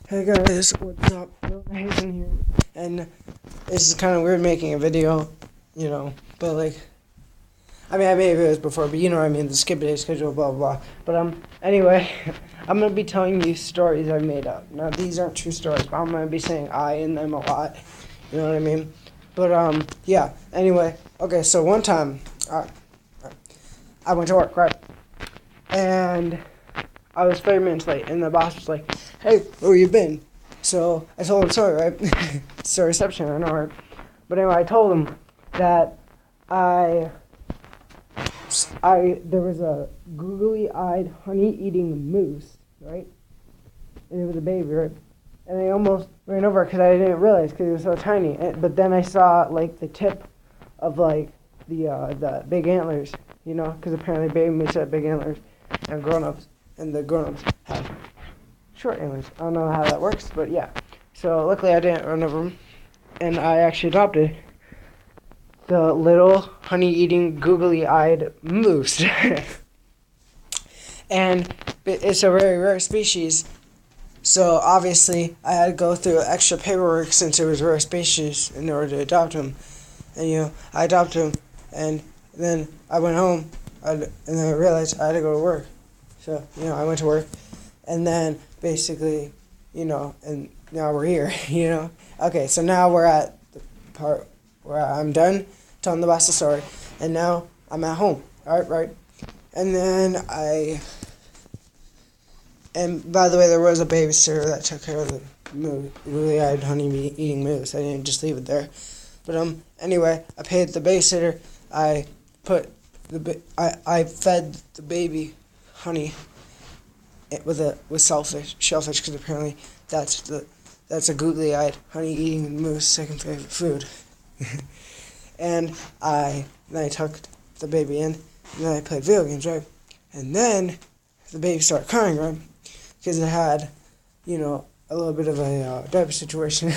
Hey guys, what's up? Bill Hazen here. And this is kind of weird making a video, but I made videos before, but you know what I mean, the skip day schedule, blah, blah, blah. But, anyway, I'm going to be telling you stories I made up. Now, these aren't true stories, but I'm going to be saying I and them a lot, you know what I mean? But, yeah, anyway, okay, so one time, I went to work, right? And I was 30 minutes late, and the boss was like, hey, where you been? So I told him, sorry, right? It's the reception, I know, right? But anyway, I told him that there was a googly-eyed, honey-eating moose, right? And it was a baby, right? And I almost ran over because I didn't realize because it was so tiny. But then I saw, the tip of, the big antlers, because apparently baby moose have big antlers, and the grown-ups have short antlers. I don't know how that works, but yeah. So luckily I didn't run over them, and I actually adopted the little honey-eating, googly-eyed moose. And it's a very rare species, so obviously I had to go through extra paperwork since it was a rare species in order to adopt him. And I adopted him, and then I went home, and then I realized I had to go to work. So, I went to work, and then basically, and now we're here, Okay, so now we're at the part where I'm done telling the boss the story, and now I'm at home, right? And then and by the way, there was a babysitter that took care of the googly-eyed honey-eating moose. I didn't just leave it there. But, anyway, I paid the babysitter. I fed the baby honey with shellfish, because apparently that's a googly-eyed honey-eating moose second favorite food. And then I tucked the baby in, and then I played video games, right? And then the baby started crying, right? Because it had, a little bit of a diaper situation.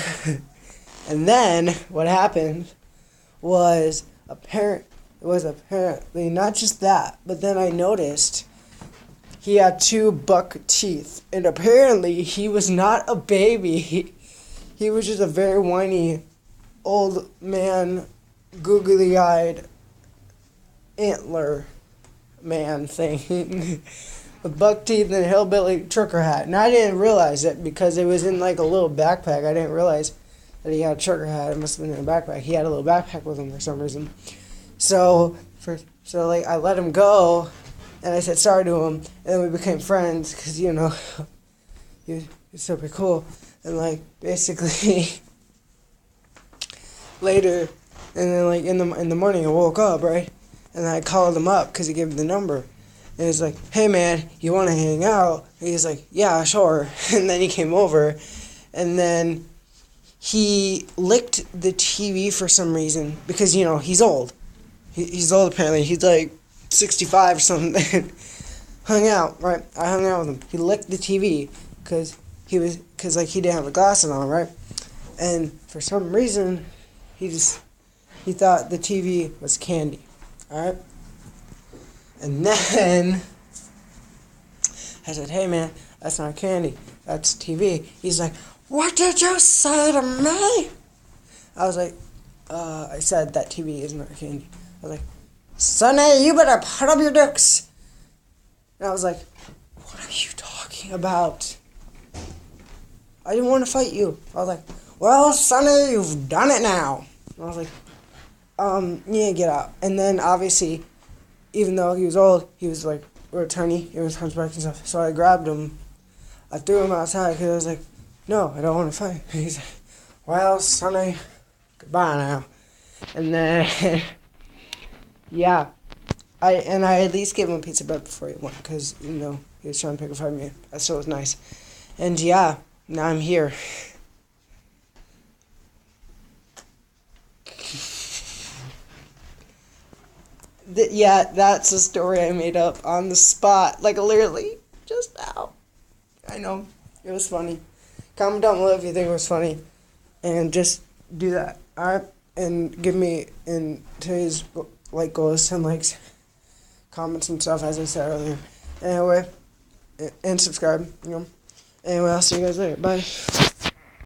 And then what happened was apparently not just that, but then I noticed he had 2 buck teeth, and apparently he was not a baby. He was just a very whiny old man, googly-eyed antler man thing with buck teeth and a hillbilly trucker hat. And I didn't realize it because it was in a little backpack. I didn't realize that he had a trucker hat. It must have been in a backpack. He had a little backpack with him for some reason. So I let him go, and I said sorry to him, and then we became friends because he was super cool. And basically later, and then in the morning I woke up, right, and I called him up because he gave me the number, and he's like, hey man, you want to hang out? And he's like, yeah, sure. And then he came over, and then he licked the TV for some reason because he's old. He's old apparently. He's 65 or something. Hung out, right? I hung out with him. He licked the TV because he didn't have the glasses on, right? And for some reason, he thought the TV was candy, all right? And then I said, hey man, that's not candy, that's TV. He's like, what did you say to me? I was like, I said that TV is not candy. I was like, Sonny, you better put up your dukes. And I was like, what are you talking about? I didn't want to fight you. I was like, well, Sonny, you've done it now. And I was like, yeah, get out. And then, obviously, even though he was old, he was a attorney, he was hunchback and stuff. So I grabbed him, I threw him outside because I was like, no, I don't want to fight. And he's like, well, Sonny, goodbye now. And then, yeah, I at least gave him a piece of bread before he went because, he was trying to pick a fight with me. That still was nice. And yeah, now I'm here. Yeah, that's a story I made up on the spot, literally, just now. I know, it was funny. Comment down below if you think it was funny, and just do that, alright? And give me, in today's, goal is 10 likes, comments and stuff, as I said earlier. Anyway, and subscribe, Anyway, I'll see you guys later. Bye.